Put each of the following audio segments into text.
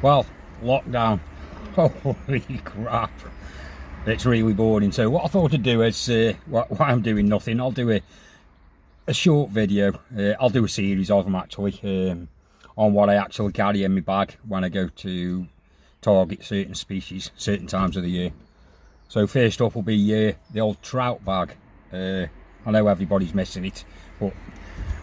Well, lockdown. Holy crap. It's really boring. So what I thought I'd do is, while I'm doing nothing, I'll do a short video. I'll do a series of them actually, on what I actually carry in my bag when I go to target certain species, certain times of the year. So first up will be the old trout bag. I know everybody's missing it, but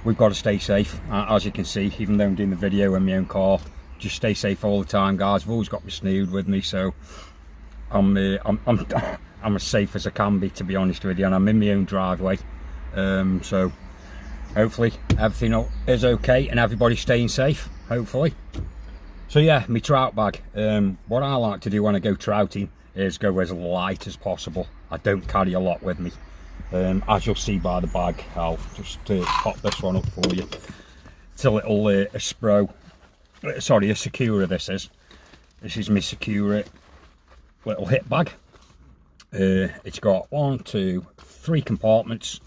we've got to stay safe, as you can see, even though I'm doing the video in my own car. Just stay safe all the time, guys. I've always got my snood with me, so I'm as safe as I can be, to be honest with you, and I'm in my own driveway. So hopefully everything is okay and everybody's staying safe, hopefully. So yeah, my trout bag. What I like to do when I go trouting is go as light as possible. I don't carry a lot with me. As you'll see by the bag, I'll just pop this one up for you. It's a little a Sakura. This is my Sakura little hip bag. It's got 1, 2, 3 compartments,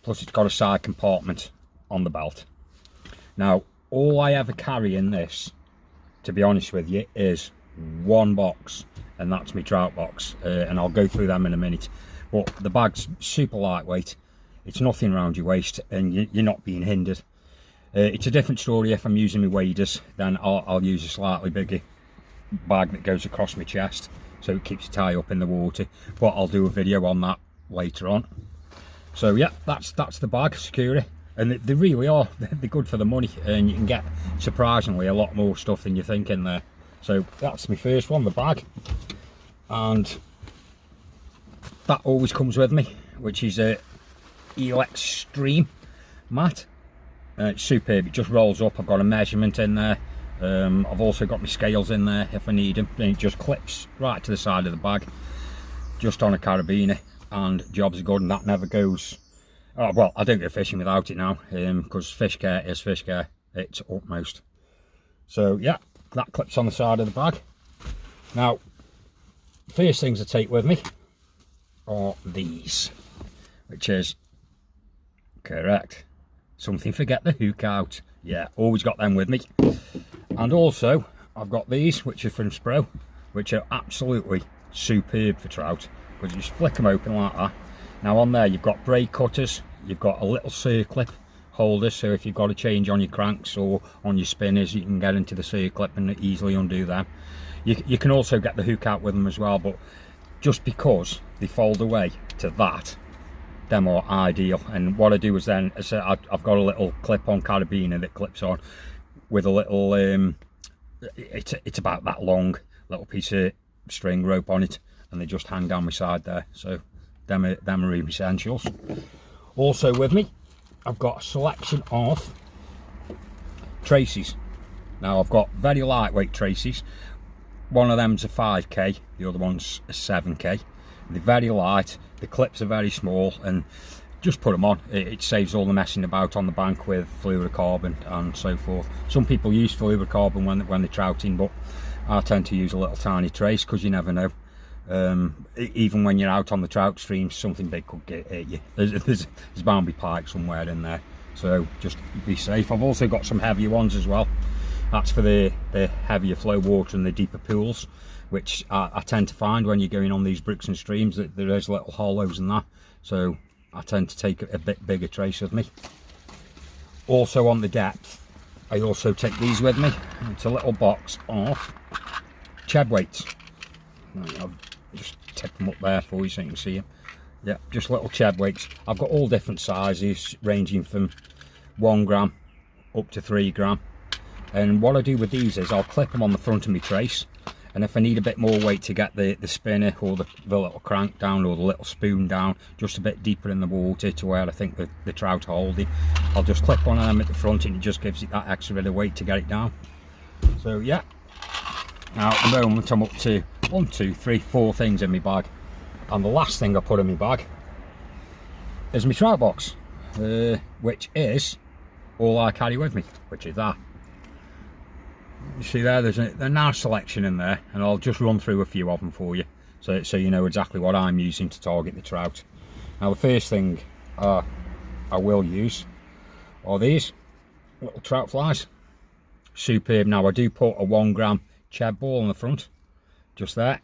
plus it's got a side compartment on the belt. Now all I ever carry in this, to be honest with you, is one box, and that's my trout box, and I'll go through them in a minute. But the bag's super lightweight, it's nothing around your waist, and you're not being hindered. It's a different story if I'm using my waders, then I'll use a slightly bigger bag that goes across my chest, so it keeps it high up in the water, but I'll do a video on that later on. So yeah, that's the bag, Sakura, and they really are, they're good for the money, and you can get surprisingly a lot more stuff than you think in there. So that's my first one, the bag, and that always comes with me, which is a Elex Stream mat. It's superb. It just rolls up. I've got a measurement in there. I've also got my scales in there if I need them, and it just clips right to the side of the bag, just on a carabiner, and jobs are good. And that never goes, oh well, I don't go fishing without it now, because fish care is fish care, it's utmost. So yeah, that clips on the side of the bag. Now first things I take with me are these, which is correct, something for get the hook out. Yeah, always got them with me. And also I've got these, which are from Spro, which are absolutely superb for trout, because you just flick them open like that. Now on there you've got braid cutters, you've got a little circlip holder, so if you've got a change on your cranks or on your spinners, you can get into the circlip and easily undo them. You can also get the hook out with them as well, but just because they fold away to that, them are ideal. And what I do is then, I've got a little clip-on carabiner that clips on with a little it's about that long little piece of string rope on it, and they just hang down my side there. So them are essentials. Also with me I've got a selection of traces. Now I've got very lightweight traces. One of them's a 5k, the other one's a 7k. They're very light, the clips are very small, and just put them on. It saves all the messing about on the bank with fluorocarbon and so forth. Some people use fluorocarbon when they're trouting, but I tend to use a little tiny trace, because you never know. Even when you're out on the trout streams, something big could hit you. There's bound to be pike somewhere in there, so just be safe. I've also got some heavier ones as well. That's for the heavier flow water and the deeper pools, which I tend to find when you're going on these brooks and streams that there is little hollows and that, so I tend to take a bit bigger trace with me. Also on the depth, I also take these with me. It's a little box of Cheb weights. I'll just take them up there for you so you can see them. Yeah, just little Cheb weights. I've got all different sizes, ranging from 1 gram up to 3 gram. And what I do with these is I'll clip them on the front of my trace, and if I need a bit more weight to get the spinner or the little crank down, or the little spoon down just a bit deeper in the water to where I think the trout are holding, I'll just clip one of them at the front, and it just gives it that extra bit of weight to get it down. So yeah, now at the moment I'm up to 1, 2, 3, 4 things in my bag, and the last thing I put in my bag is my trout box, which is all I carry with me, which is that. You see there's a nice selection in there, and I'll just run through a few of them for you, so you know exactly what I'm using to target the trout. Now the first thing I will use are these little trout flies. Superb. Now I do put a 1 gram cheb ball on the front, just there,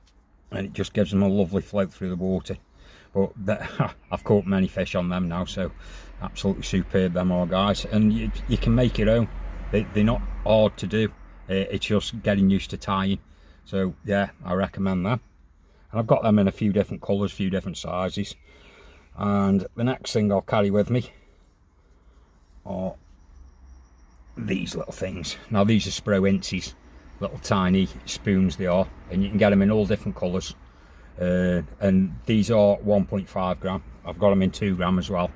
and it just gives them a lovely float through the water. But I've caught many fish on them now, so absolutely superb them are, guys. And you can make your own. They're not hard to do. It's just getting used to tying. So yeah, I recommend them. And I've got them in a few different colours, few different sizes. And the next thing I'll carry with me are these little things. Now these are Spro Incies, little tiny spoons they are, and you can get them in all different colours. And these are 1.5 gram. I've got them in 2 gram as well.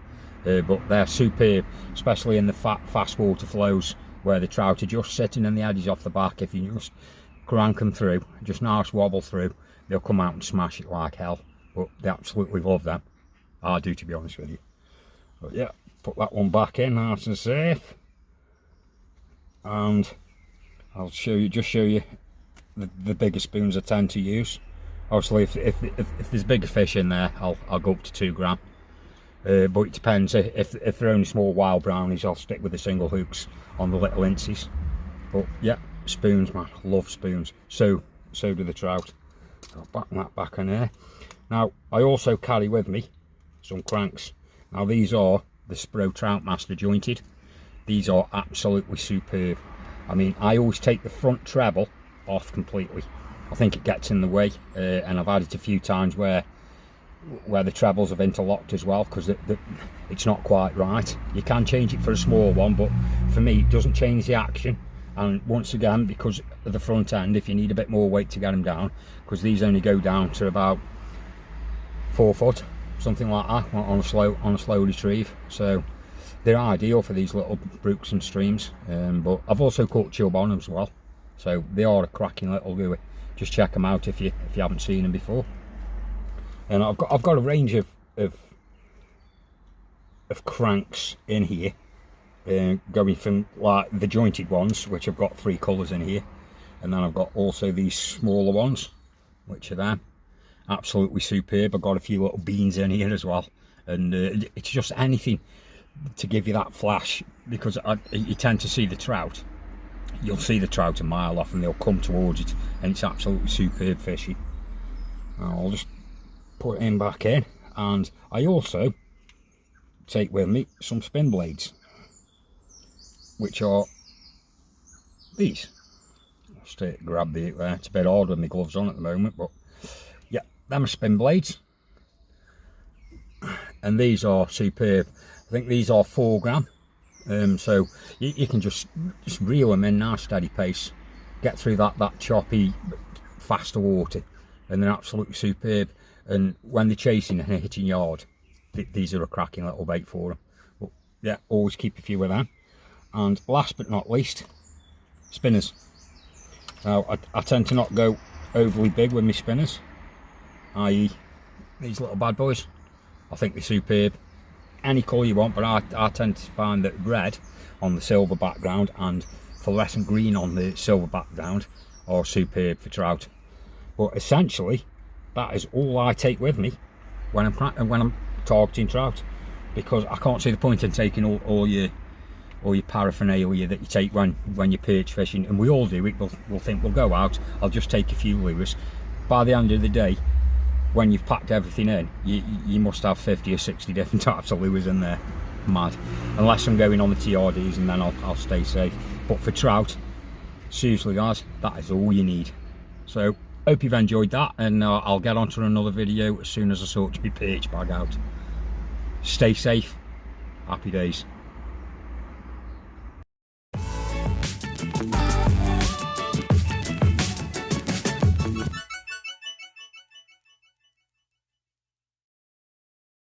But they're superb, especially in the fast water flows where the trout are just sitting and the edges off the back. If you just crank them through, just nice wobble through, they'll come out and smash it like hell. But they absolutely love them. I do, to be honest with you. But yeah, put that one back in nice and safe. And I'll just show you the bigger spoons I tend to use. Obviously, if there's bigger fish in there, I'll go up to 2 gram. But it depends. If they're only small wild brownies, I'll stick with the single hooks on the little incies. But yeah, spoons, man, love spoons. So do the trout. So I'll back that back in there. Now I also carry with me some cranks. Now these are the Spro Troutmaster jointed. These are absolutely superb. I mean, I always take the front treble off completely. I think it gets in the way, and I've had it a few times where the trebles have interlocked as well, because it's not quite right. You can change it for a small one, but for me it doesn't change the action. And once again, because of the front end, if you need a bit more weight to get them down, because these only go down to about 4 foot, something like that, on a slow retrieve. So they're ideal for these little brooks and streams. But I've also caught chub on them as well, so they are a cracking little lure. Just check them out if you haven't seen them before. And I've got a range of cranks in here, going from like the jointed ones, which I've got 3 colours in here, and then I've got also these smaller ones, which are them, absolutely superb. I've got a few little beans in here as well, and it's just anything to give you that flash, because you tend to see the trout. You'll see the trout a mile off and they'll come towards it, and it's absolutely superb fishing. I'll just put it in back in, and I also take with me some spin blades, which are these. I'll just grab the there. It's a bit hard with my gloves on at the moment, but yeah, them are spin blades, and these are superb. I think these are 4 gram. So you can just reel them in nice steady pace, get through that choppy faster water, and they're absolutely superb. And when they're chasing and hitting yard, these are a cracking little bait for them. But yeah, always keep a few of them. And last but not least, spinners. Now I tend to not go overly big with my spinners, i.e. these little bad boys. I think they're superb. Any colour you want, but I tend to find that red on the silver background and fluorescent green on the silver background are superb for trout. But essentially, that is all I take with me when I'm targeting trout, because I can't see the point in taking all your paraphernalia that you take when you're perch fishing, and we all do it. We'll think we'll go out, I'll just take a few lures. By the end of the day, when you've packed everything in, you must have 50 or 60 different types of lures in there. Mad. Unless I'm going on the TRDs, and then I'll stay safe. But for trout, seriously guys, that is all you need. So hope you've enjoyed that, and I'll get on to another video as soon as I sort my perch bag out. Stay safe, happy days.